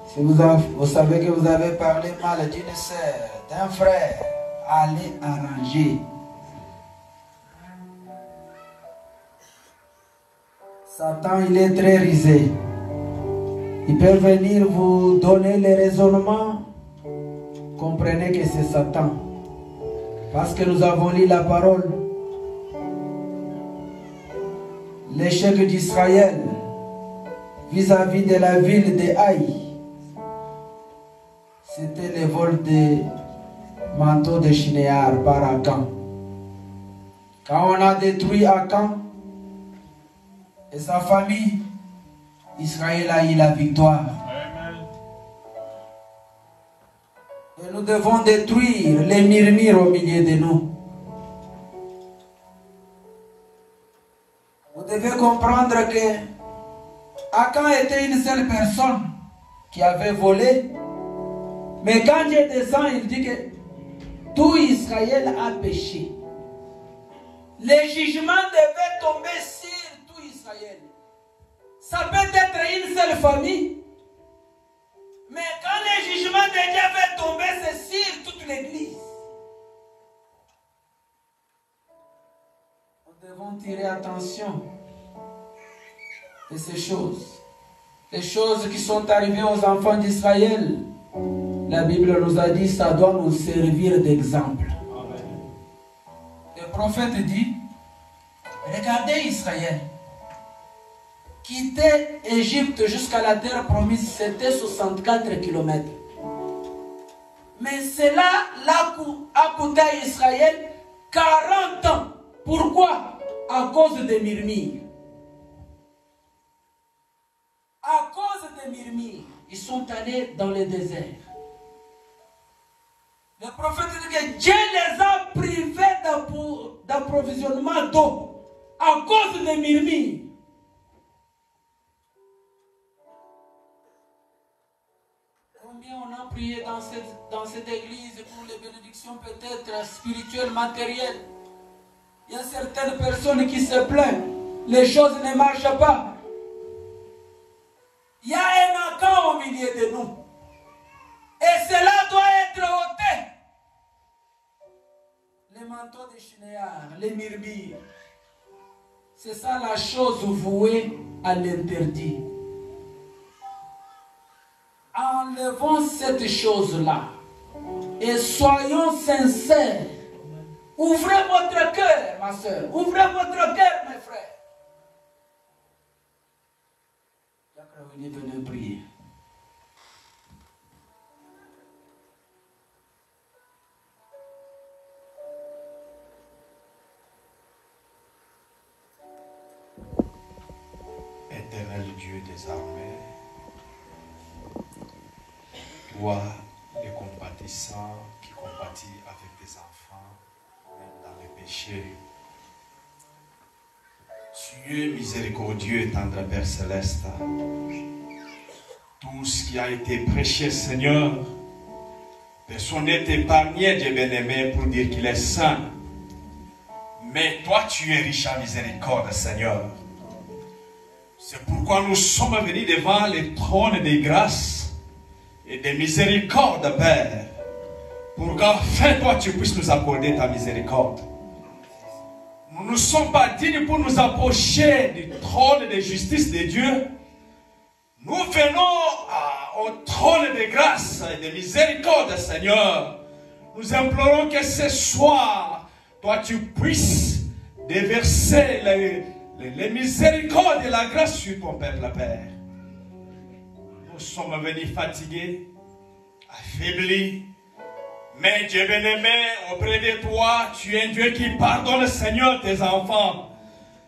Si vous savez que vous avez parlé mal d'une sœur, d'un frère, allez arranger. Satan, il est très rusé. Il peut venir vous donner les raisonnements. Comprenez que c'est Satan. Parce que nous avons lu la parole. L'échec d'Israël vis-à-vis de la ville de Haï, c'était le vol des manteaux de Shinéar par Akan. Quand on a détruit Akan et sa famille, Israël a eu la victoire. Et nous devons détruire les murmures au milieu de nous. Vous devez comprendre que Akan était une seule personne qui avait volé. Mais quand Dieu descend, il dit que tout Israël a péché. Les jugements devaient tomber sur tout Israël. Ça peut être une seule famille. Mais quand les jugements de Dieu avaient tombé, c'est sur toute l'église. Nous devons tirer attention de ces choses. Les choses qui sont arrivées aux enfants d'Israël. La Bible nous a dit que ça doit nous servir d'exemple. Le prophète dit, regardez Israël. Quitter Égypte jusqu'à la terre promise, c'était 64 km. Mais cela a coûté à Israël 40 ans. Pourquoi? À cause des murmures. À cause des murmures, ils sont allés dans le désert. Le prophète dit que Dieu les a privés d'approvisionnement d'eau à cause des murmures. Combien on a prié dans cette église pour les bénédictions peut-être spirituelles, matérielles. Il y a certaines personnes qui se plaignent. Les choses ne marchent pas. Il y a un Akan au milieu de nous. Et cela doit être ôté. Les manteaux de Shinéar, les murmures. C'est ça la chose vouée à l'interdit. Enlevons cette chose-là. Et soyons sincères. Ouvrez votre cœur, ma soeur. Ouvrez votre cœur, mes frères. Venez prier. Éternel Dieu des armées, toi, le compatissant qui compatit avec tes enfants, même dans les péchés. Tu es miséricordieux et tendre Père Céleste. Tout ce qui a été prêché, Seigneur, personne n'est épargné, Dieu bien-aimé, pour dire qu'il est saint. Mais toi, tu es riche en miséricorde, Seigneur. C'est pourquoi nous sommes venus devant le trône des grâces et des miséricordes, Père, pour qu'enfin toi, tu puisses nous accorder ta miséricorde. Nous ne sommes pas dignes pour nous approcher du trône de justice de Dieu. Nous venons au trône de grâce et de miséricorde, Seigneur. Nous implorons que ce soir, toi, tu puisses déverser les miséricordes et la grâce sur ton peuple, Père. Nous sommes venus fatigués, affaiblis. Mais Dieu bien-aimé, auprès de toi, tu es un Dieu qui pardonne, Seigneur, tes enfants.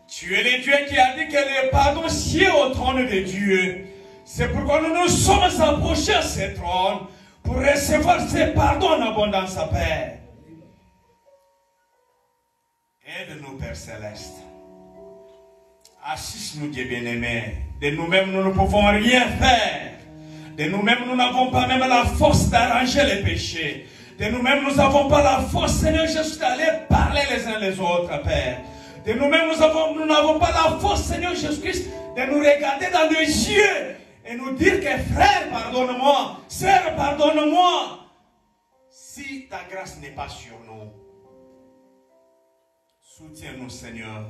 Tu es le Dieu qui a dit que le pardon sied au trône de Dieu. C'est pourquoi nous nous sommes approchés à ce trône pour recevoir ce pardon en abondance, Père. Aide-nous, Père Céleste. Assiste-nous, Dieu bien-aimé. De nous-mêmes, nous ne pouvons rien faire. De nous-mêmes, nous n'avons pas même la force d'arranger les péchés. De nous-mêmes, nous n'avons pas la force, Seigneur Jésus, d'aller parler les uns les autres, Père. De nous-mêmes, nous n'avons pas la force, Seigneur Jésus-Christ, de nous regarder dans les yeux et nous dire que frère, pardonne-moi, sœur, pardonne-moi. Si ta grâce n'est pas sur nous, soutiens-nous, Seigneur.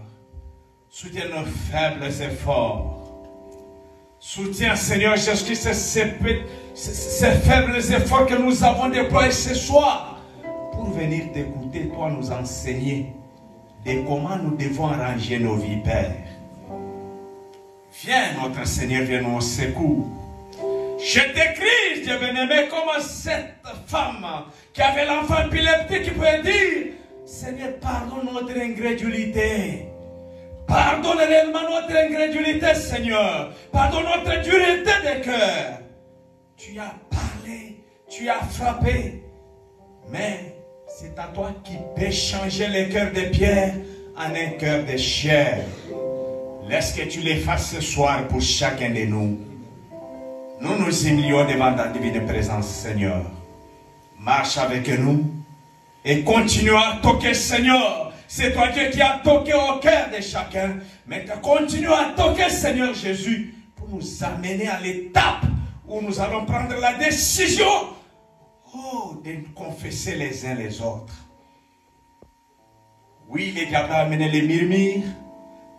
Soutiens nos faibles efforts. Soutiens, Seigneur Jésus-Christ, ces faibles efforts que nous avons déployés ce soir pour venir t'écouter, toi nous enseigner de comment nous devons arranger nos vies, Père. Viens, notre Seigneur, viens nous au secours. Je t'écris, Dieu bien-aimé, comme cette femme qui avait l'enfant épileptique qui peut dire, Seigneur, pardonne notre incrédulité. Pardonne réellement notre incrédulité, Seigneur. Pardonne notre dureté de cœur. Tu as parlé, tu as frappé. Mais c'est à toi qui peux changer le cœur de pierre en un cœur de chair. Laisse que tu les fasses ce soir pour chacun de nous. Nous nous humilions devant ta divine présence, Seigneur. Marche avec nous et continue à toquer, Seigneur. C'est toi Dieu qui a toqué au cœur de chacun. Mais continue à toquer, Seigneur Jésus, pour nous amener à l'étape où nous allons prendre la décision de nous confesser les uns les autres. Oui, les diables ont amené les murmures,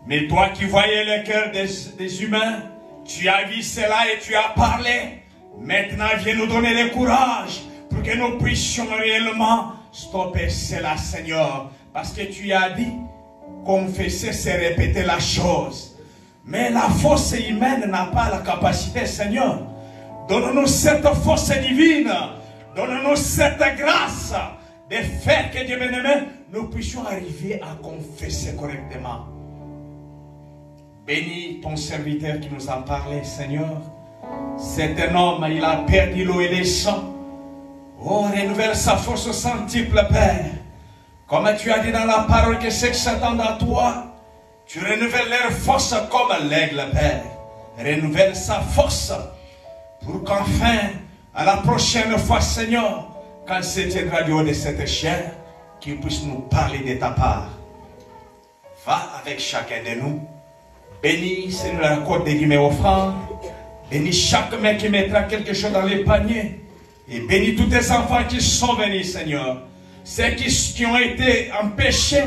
mais toi qui voyais le cœur des humains, tu as vu cela et tu as parlé. Maintenant, viens nous donner le courage pour que nous puissions réellement stopper cela, Seigneur. Parce que tu as dit, confesser, c'est répéter la chose. Mais la force humaine n'a pas la capacité, Seigneur. Donne-nous cette force divine. Donne-nous cette grâce de faire que, Dieu bien-aimé, nous puissions arriver à confesser correctement. Bénis ton serviteur qui nous a parlé, Seigneur. C'est un homme, il a perdu l'eau et le sang. Oh, renouvelle sa force au centuple, Père. Comme tu as dit dans la parole que ceux qui s'attendent à toi, tu renouvelles leur force comme l'aigle, Père. Renouvelle sa force pour qu'enfin, à la prochaine fois, Seigneur, quand se tiendra du haut de cette chair, qu'il puisse nous parler de ta part. Va avec chacun de nous. Bénis, Seigneur, la côte des guillemets offrandes. Bénis chaque mec qui mettra quelque chose dans les paniers. Et bénis tous tes enfants qui sont venus, Seigneur. Ceux qui ont été empêchés,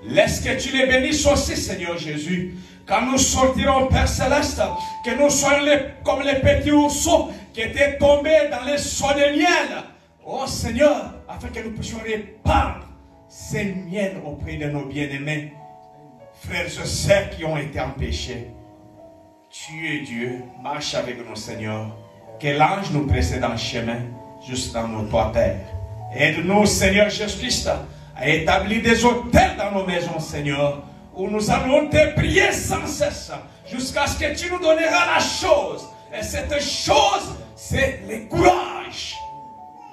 laisse que tu les bénisses aussi, Seigneur Jésus. Quand nous sortirons, Père Céleste, que nous soyons comme les petits ourceaux qui étaient tombés dans les seaux de miel. Oh Seigneur, afin que nous puissions répandre ces miel auprès de nos bien-aimés, frères et sœurs qui ont été empêchés. Tu es Dieu, marche avec nous, Seigneur. Que l'ange nous précède en chemin, juste dans nos toits, Père. Aide-nous, Seigneur Jésus-Christ, à établir des hôtels dans nos maisons, Seigneur, où nous allons te prier sans cesse, jusqu'à ce que tu nous donneras la chose. Et cette chose, c'est le courage.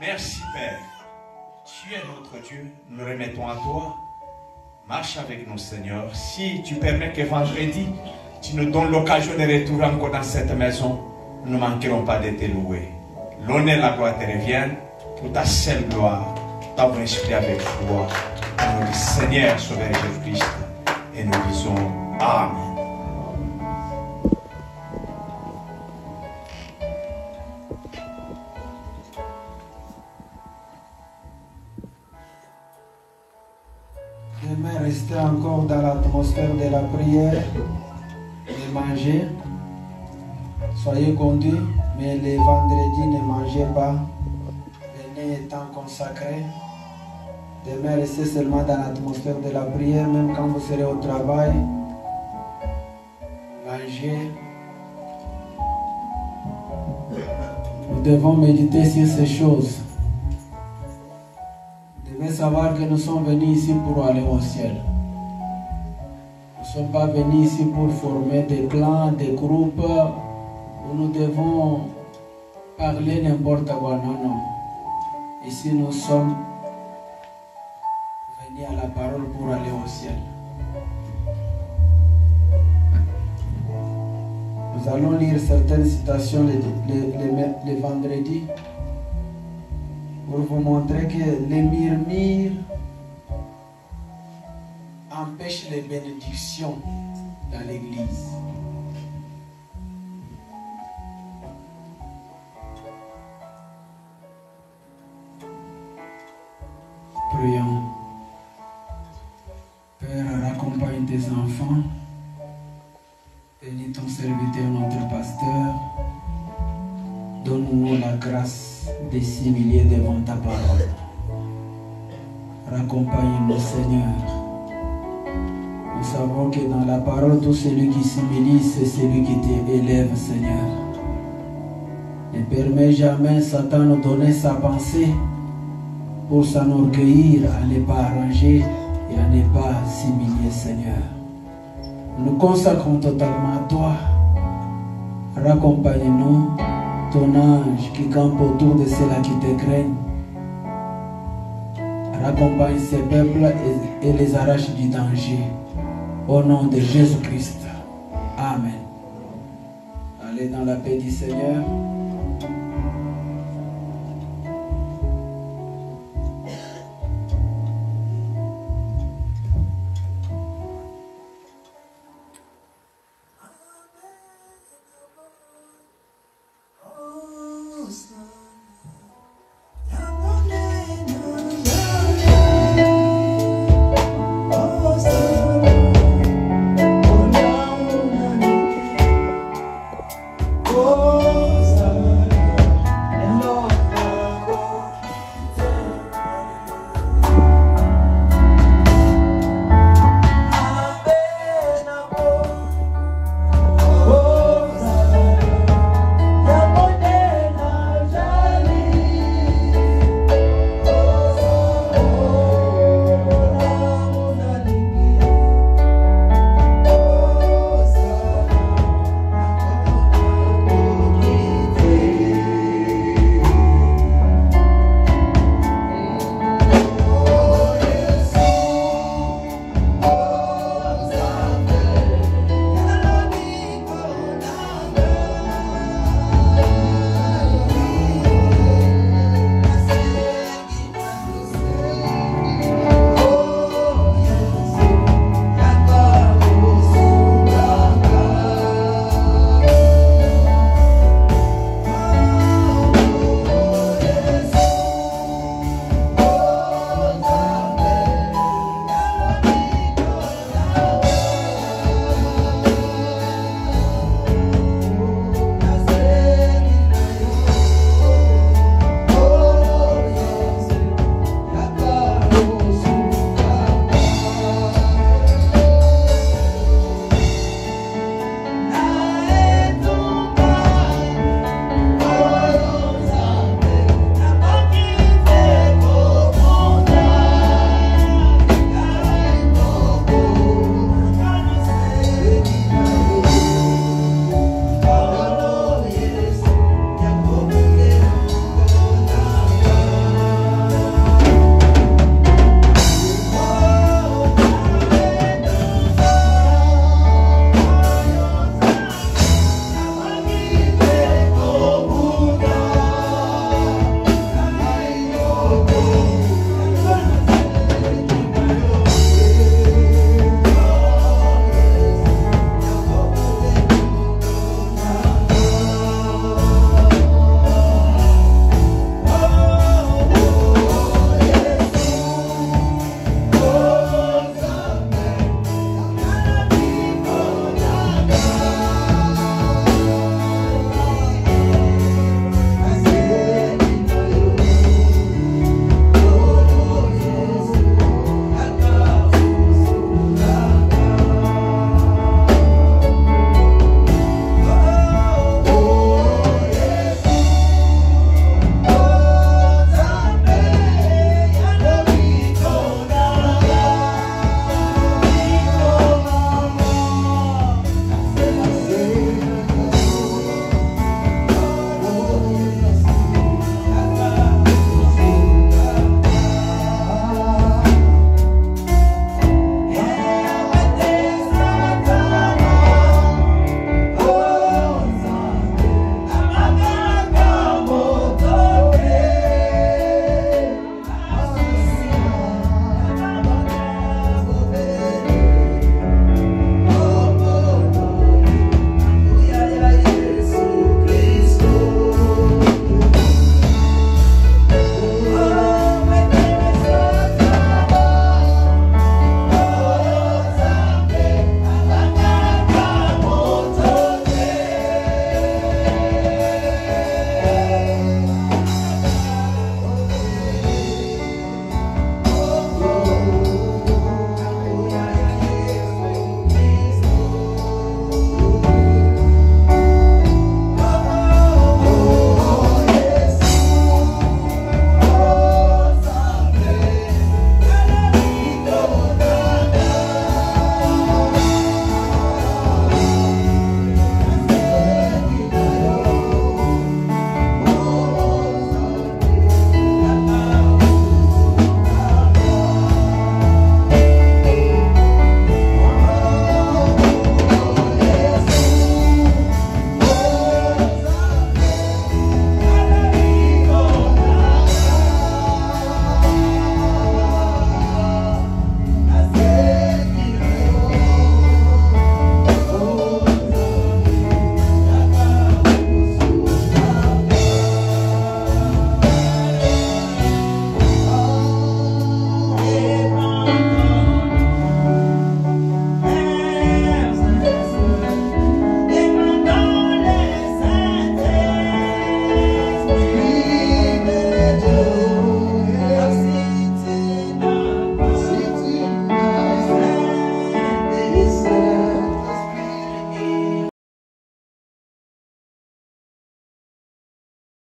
Merci, Père. Tu es notre Dieu, nous remettons à toi. Marche avec nous, Seigneur. Si tu permets que vendredi, tu nous donnes l'occasion de retourner encore dans cette maison, nous ne manquerons pas de te louer. L'honneur et la gloire te reviennent. Pour ta seule gloire, ta bon esprit avec toi. Nous disons Seigneur, Sauveur Jésus-Christ, et nous disons Amen. Demain, restez encore dans l'atmosphère de la prière, de manger. Soyez conduits, mais les vendredis, ne mangez pas. Étant consacré. Demain, restez seulement dans l'atmosphère de la prière, même quand vous serez au travail. Mangez. Nous devons méditer sur ces choses. Vous devez savoir que nous sommes venus ici pour aller au ciel. Nous ne sommes pas venus ici pour former des clans, des groupes où nous devons parler n'importe quoi. Non, non. Ici, nous sommes venus à la parole pour aller au ciel. Nous allons lire certaines citations les vendredis pour vous montrer que les murmures empêchent les bénédictions dans l'église. Prions. Père, raccompagne tes enfants. Bénis ton serviteur, notre pasteur. Donne-nous la grâce de s'humilier devant ta parole. Raccompagne-nous, Seigneur. Nous savons que dans la parole, tout celui qui s'humilie, c'est celui qui t'élève, Seigneur. Ne permets jamais Satan de donner sa pensée pour s'enorgueillir, à ne pas arranger et à ne pas s'humilier, Seigneur. Nous consacrons totalement à toi. Raccompagne-nous, ton ange qui campe autour de ceux-là qui te craignent. Raccompagne ces peuples et les arrache du danger. Au nom de Jésus-Christ. Amen. Allez dans la paix du Seigneur.